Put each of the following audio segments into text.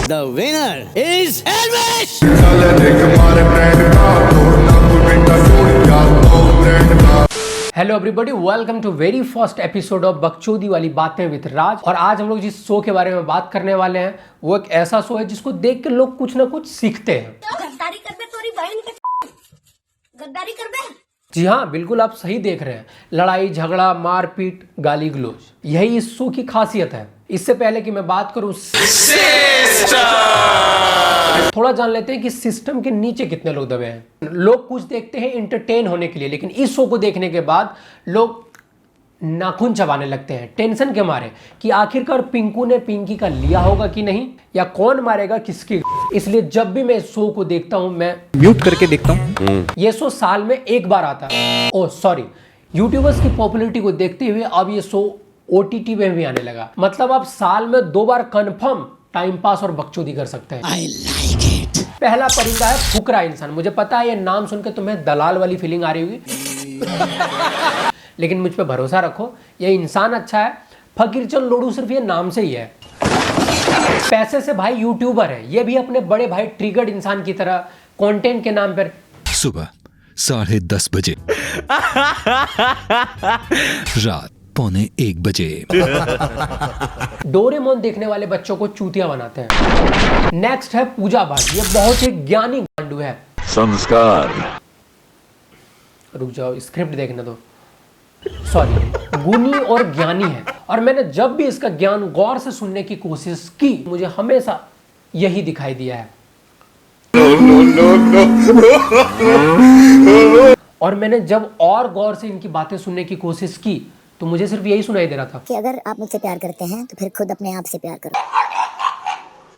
The winner is Elvish! Hello everybody, welcome to very first episode of बकचोदी वाली बातें with राज। और आज हम लोग जिस शो के बारे में बात करने वाले हैं वो एक ऐसा शो है जिसको देख के लोग कुछ ना कुछ सीखते हैं। गद्दारी कर दे तोरी बहन के, गद्दारी कर दे। जी हाँ, बिल्कुल आप सही देख रहे हैं। लड़ाई झगड़ा मारपीट गाली गलौज, यही इस शो की खासियत है। इससे पहले कि मैं बात करूं थोड़ा जान लेते हैं कि सिस्टम के नीचे कितने लोग दबे हैं। लोग कुछ देखते हैं एंटरटेन होने के लिए, लेकिन इस शो को देखने के बाद लोग नाखून चबाने लगते हैं टेंशन के मारे कि आखिरकार पिंकू ने पिंकी का लिया होगा कि नहीं, या कौन मारेगा किसकी। इसलिए जब भी मैं इस शो को देखता हूं मैं म्यूट करके देखता हूं। ये शो साल में एक बार आता है। ओह सॉरी, यूट्यूबर्स की पॉपुलैरिटी को देखते हुए अब ये शो OTT में भी आने लगा। मतलब आप साल में 2 बार कंफर्म टाइम पास और बकचोदी कर सकते हैं। I like it. पहला परिंदा है फुकरा इंसान। मुझे पता है ये नाम सुनकर तुम्हें दलाल वाली फीलिंग आ रही होगी लेकिन मुझ पे भरोसा रखो, ये इंसान अच्छा है। फकीरचंद लोडू सिर्फ ये नाम से ही है। पैसे से भाई यूट्यूबर है, ये भी अपने बड़े भाई ट्रिगर्ड इंसान की तरह कंटेंट के नाम पर सुबह 10:30 बजे रात 1:45 बजे डोरेमोन देखने वाले बच्चों को चूतिया बनाते हैं। नेक्स्ट है पूजा भाट। ये बहुत ही ज्ञानी गांडू है। संस्कार। रुक जाओ, स्क्रिप्ट देखने दो। सॉरी, गुणी और ज्ञानी है। और मैंने जब भी इसका ज्ञान गौर से सुनने की कोशिश की, मुझे हमेशा यही दिखाई दिया है। और मैंने जब और गौर से इनकी बातें सुनने की कोशिश की तो मुझे सिर्फ यही सुनाई दे रहा था कि अगर आप मुझसे प्यार करते हैं तो फिर खुद अपने आप से प्यार करो।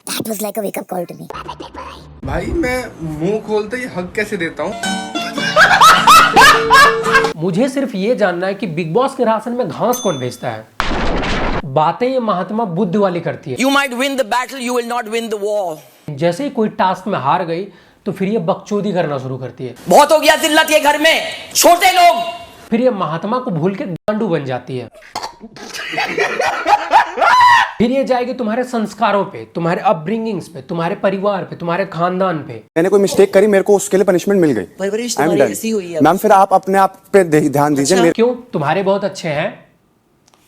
That was like a wake up call to me. भाई मैं मुंह खोलते ही हक कैसे देता हूँ। मुझे सिर्फ ये जानना है कि बिग बॉस के राशन में घास कौन भेजता है। बातें ये महात्मा बुद्ध वाली करती है। You might win the battle, you will not win the war. जैसे ही कोई टास्क में हार गई तो फिर ये बकचोदी करना शुरू करती है। बहुत हो गया जिल्लत ये घर में, छोटे लोग। फिर ये महात्मा को भूल के गांडू बन जाती है। फिर ये जाएगी तुम्हारे संस्कारों पे, तुम्हारे अपब्रिंगिंग्स पे, तुम्हारे परिवार पे, तुम्हारे खानदान पे। मैंने कोई मिस्टेक करी, मेरे को उसके लिए पनिशमेंट मिल गई। परवरिश तुम्हारी ऐसी हुई है। मैम फिर आप अपने आप पे ध्यान दीजिए। अच्छा, क्यों? तुम्हारे बहुत अच्छे हैं।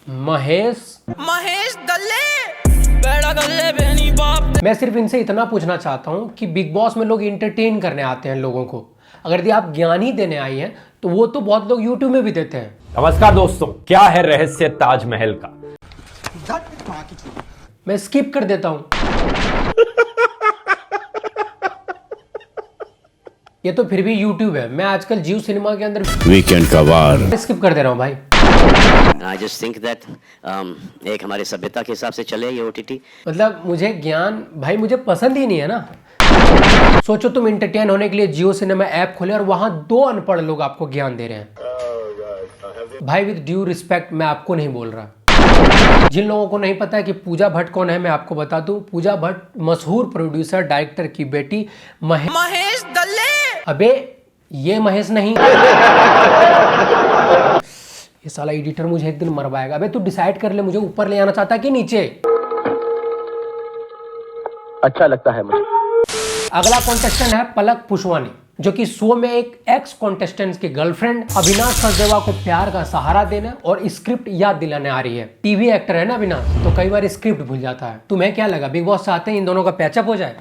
महेश दल्ले, बेड़ा गल्ले बहनी बाप। मैं सिर्फ इनसे इतना पूछना चाहता हूं कि बिग बॉस में लोग एंटरटेन करने आते हैं लोगों को। अगर यदि आप ज्ञान ही देने आई हैं तो वो तो बहुत लोग यूट्यूब में भी देते हैं। नमस्कार दोस्तों, क्या है रहस्य ताजमहल का? मैं स्किप कर देता हूं। ये तो फिर भी यूट्यूब है। मैं आजकल जियो सिनेमा के अंदर वीकेंड का वार स्किप कर दे रहा हूं भाई। I just think that एक हमारी सभ्यता के हिसाब से चले ये OTT। मतलब मुझे ज्ञान भाई मुझे पसंद ही नहीं है ना। सोचो तुम एंटरटेन होने के लिए जियो सिनेमा ऐप खोले और वहां 2 अनपढ़ लोग आपको ज्ञान दे रहे हैं। भाई विद ड्यू रिस्पेक्ट मैं आपको नहीं बोल रहा। जिन लोगों को नहीं पता है कि पूजा भट्ट कौन है, मैं आपको बता दूं। पूजा भट्ट मशहूर प्रोड्यूसर डायरेक्टर की बेटी महेश दल्ले। अबे ये महेश नहीं, ये साला एडिटर मुझे एक दिन मरवाएगा। अबे तू डिसाइड कर ले, मुझे ऊपर ले आना चाहता है कि नीचे। अच्छा लगता है मुझे। अगला कॉन्टेस्टेंट है पलक पुष्वानी, जो कि शो में एक एक्स कॉन्टेस्टेंट की गर्लफ्रेंड अविनाश सचदेवा को प्यार का सहारा देने और स्क्रिप्ट याद दिलाने आ रही है। टीवी एक्टर है ना अविनाश, तो कई बार स्क्रिप्ट भूल जाता है। तुम्हें क्या लगा बिग बॉस चाहते हैं इन दोनों का पैचअप हो जाए?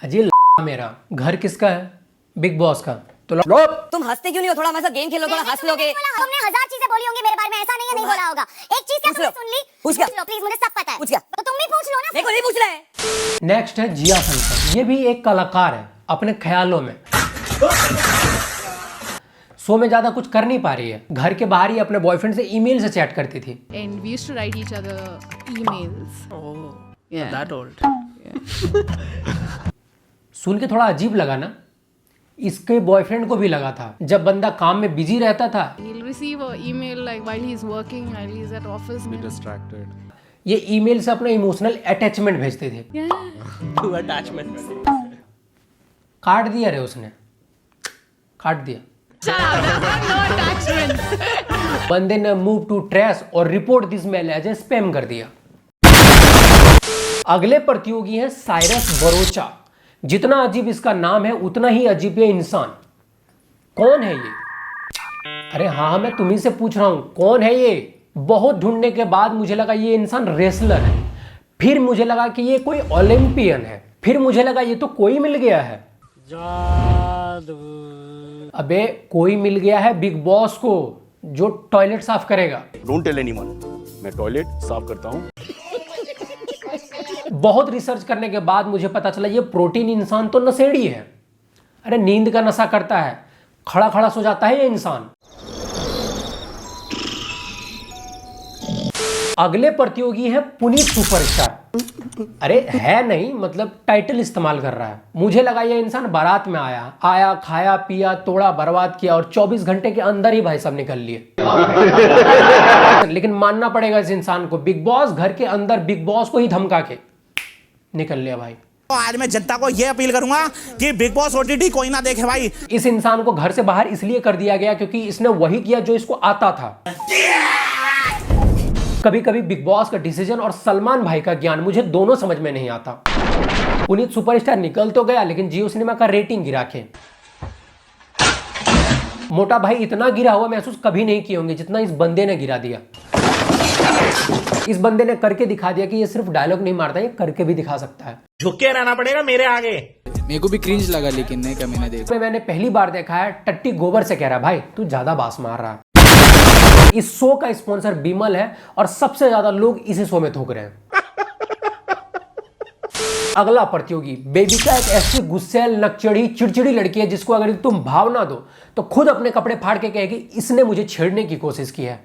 अजी मेरा घर किसका है? बिग बॉस का। तो तुम हंसते क्यों नहीं हो? थोड़ा मजा गेम खेलो, थोड़ा हंस लोगे। तुमने 1000 चीजें बोली होंगी मेरे बारे में, ऐसा नहीं है नहीं बोला होगा। एक चीज क्या तुमने सुन ली? पूछ लो प्लीज, मुझे सब पता है। पूछ तो तुम भी पूछ लो ना। देखो नहीं पूछ रहा है। नेक्स्ट है जिया संसद। ये भी एक कलाकार है अपने ख्यालों में। शो में ज्यादा कुछ कर नहीं पा रही है। घर के बाहर ही अपने बॉयफ्रेंड से ईमेल से चैट करती थी। And we used to write each other emails. Oh, yeah. That old. Yeah. सुन के थोड़ा अजीब लगा ना। इसके बॉयफ्रेंड को भी लगा था। जब बंदा काम में बिजी रहता था, He'll receive an email like while he's working, while he's at office. Be distracted. ये ईमेल से अपना इमोशनल अटैचमेंट भेजते थे। Yeah. To attachment. काट दिया रे उसने, काट दिया। No attachment. बंदे ने मूव टू ट्रेस और report this mail as a spam कर दिया। अगले प्रतियोगी हैं साइरस बरोचा। जितना अजीब इसका नाम है उतना ही अजीब ये इंसान। कौन है ये? अरे हाँ, मैं तुम्ही से पूछ रहा हूं, कौन है ये? बहुत ढूंढने के बाद मुझे लगा ये इंसान रेसलर है, फिर मुझे लगा कि ये कोई ओलंपियन है, फिर मुझे लगा ये तो कोई मिल गया है। अबे कोई मिल गया है बिग बॉस को, जो टॉयलेट साफ करेगा। डोंट टेल एनीवन, मैं टॉयलेट साफ करता हूँ। बहुत रिसर्च करने के बाद मुझे पता चला ये प्रोटीन इंसान तो नशेड़ी है। अरे नींद का नशा करता है, खड़ा खड़ा सो जाता है ये इंसान। अगले प्रतियोगी है पुनीत सुपरस्टार। अरे है नहीं, मतलब टाइटल इस्तेमाल कर रहा है। मुझे लगा ये इंसान बारात में आया खाया पिया तोड़ा बर्बाद किया और 24 घंटे के अंदर ही भाई साहब निकल लिए। लेकिन मानना पड़ेगा इस इंसान को, बिग बॉस घर के अंदर बिग बॉस को ही धमका के निकल लिया भाई। आज मैं जनता को यह अपील करूंगा कि बिग बॉस ओटीटी कोई ना देखे भाई। इस इंसान को घर से बाहर इसलिए कर दिया गया क्योंकि इसने वही किया जो इसको आता था। कभी कभी बिग बॉस का डिसीजन और सलमान भाई का ज्ञान मुझे दोनों समझ में नहीं आता। पुनीत सुपरस्टार निकल तो गया लेकिन जियो सिनेमा का रेटिंग गिरा के। मोटा भाई इतना गिरा हुआ महसूस कभी नहीं किए होंगे जितना इस बंदे ने गिरा दिया। इस बंदे ने करके दिखा दिया कि ये सिर्फ डायलॉग नहीं मारता, ये करके भी दिखा सकता है। झुक के रहना पड़ेगा मेरे आगे। मेरे को भी क्रिंज लगा, लेकिन नहीं का मैंने पहली बार देखा है टट्टी गोबर से कह रहा है भाई तू ज्यादा बास मार रहा है। इस शो का स्पॉन्सर बिमल है और सबसे ज्यादा लोग इसी शो में थूक रहे हैं। अगला प्रतियोगी बेबिका एक ऐसी गुस्सैल नकचड़ी चिड़चिड़ी लड़की है जिसको अगर तुम भाव ना दो तो खुद अपने कपड़े फाड़ के कहेगी इसने मुझे छेड़ने की कोशिश की है।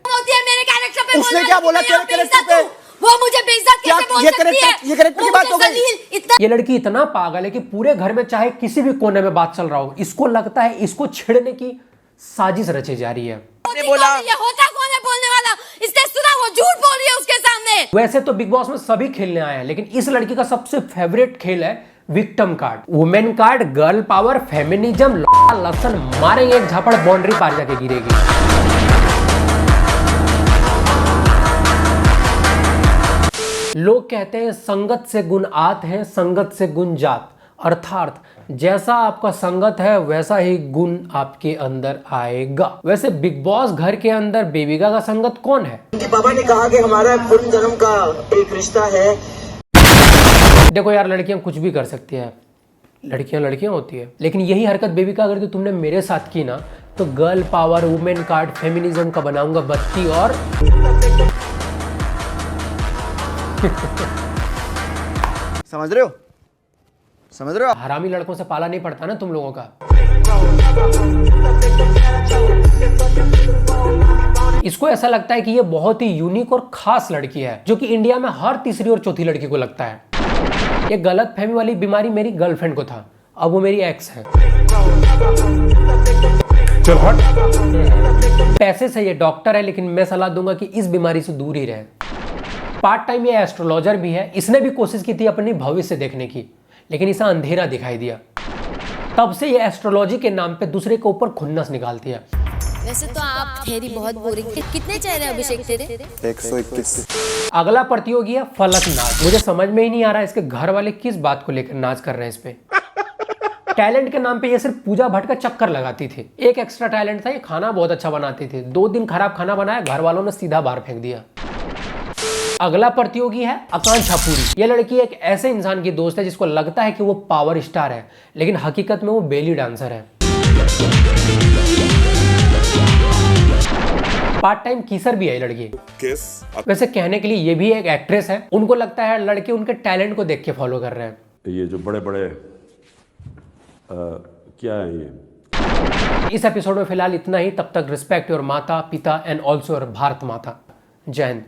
उसने क्या बोला? कैरेक्टर पे वो मुझे बेइज्जत कैसे बोल सकती है? ये कैरेक्टर की बात हो गई। ये लड़की इतना पागल है कि पूरे घर में चाहे किसी भी कोने में बात चल रहा हो, इसको लगता है इसको छेड़ने की साजिश रची जा रही है। बोला ये होता कौन है बोलने वाला? इसने सुना वो झूठ बोल रही है उसके सामने। वैसे तो बिग बॉस में सभी खेलने आए हैं लेकिन इस लड़की का सबसे फेवरेट खेल है victim card, women card, girl power, feminism, लसन मारेंगे एक झापड़ बाउंड्री पार जाके गिरेगी। लोग कहते हैं संगत से गुण आत है, संगत से गुण जात। अर्थात जैसा आपका संगत है वैसा ही गुण आपके अंदर आएगा। वैसे बिग बॉस घर के अंदर बेबिका का संगत कौन है? पापा ने कहा कि हमारा पूर्ण जन्म का एक रिश्ता है। देखो यार, लड़कियां कुछ भी कर सकती है, लड़कियां लड़कियां होती है, लेकिन यही हरकत बेबिका अगर तुमने मेरे साथ की ना तो girl power, women card, feminism का बनाऊंगा बत्ती और समझ रहे हो? समझ रहे हो? हरामी लड़कों से पाला नहीं पड़ता ना तुम लोगों का। इसको ऐसा लगता है कि ये बहुत ही यूनिक और खास लड़की है जो कि इंडिया में हर तीसरी और चौथी लड़की को लगता है। ये गलत फहमी वाली बीमारी मेरी गर्लफ्रेंड को था, अब वो मेरी एक्स है। चल हट। पैसे से ये डॉक्टर है लेकिन मैं सलाह दूंगा कि इस बीमारी से दूर ही रहे। पार्ट टाइम ये एस्ट्रोलॉजर भी है। इसने भी कोशिश की थी अपनी भविष्य देखने की लेकिन इसे अंधेरा दिखाई दिया। तब से ये एस्ट्रोलॉजी के नाम पे दूसरे के ऊपर खुन्नस निकालती है। वैसे तो आप थेरी बहुत बोरिंग थे। कितने चेहरे अभिषेक तेरे? 121। अगला प्रतियोगी है फलक नाच। मुझे समझ में ही नहीं आ रहा है इसके घर वाले किस बात को लेकर नाच कर रहे हैं इस पे। टैलेंट के नाम पे ये सिर्फ पूजा भट्ट का चक्कर लगाती थी। एक एक्स्ट्रा टैलेंट था, ये खाना बहुत अच्छा बनाती थी। 2 दिन खराब खाना बनाया, घर वालों ने सीधा बाहर फेंक दिया। अगला प्रतियोगी है आकांक्षा पुरी। ये लड़की एक ऐसे इंसान की दोस्त है जिसको लगता है कि वो पावर स्टार है लेकिन हकीकत में वो बेली डांसर है। पार्ट टाइम कीसर भी है ये लड़की। वैसे कहने के लिए ये भी एक एक्ट्रेस है। उनको लगता है लड़के उनके टैलेंट को देख के फॉलो कर रहे हैं। ये जो बड़े बड़े क्या है ये? इस एपिसोड में फिलहाल इतना ही। तब तक रिस्पेक्ट योर माता पिता एंड ऑल्सो योर भारत माता। जय हिंद।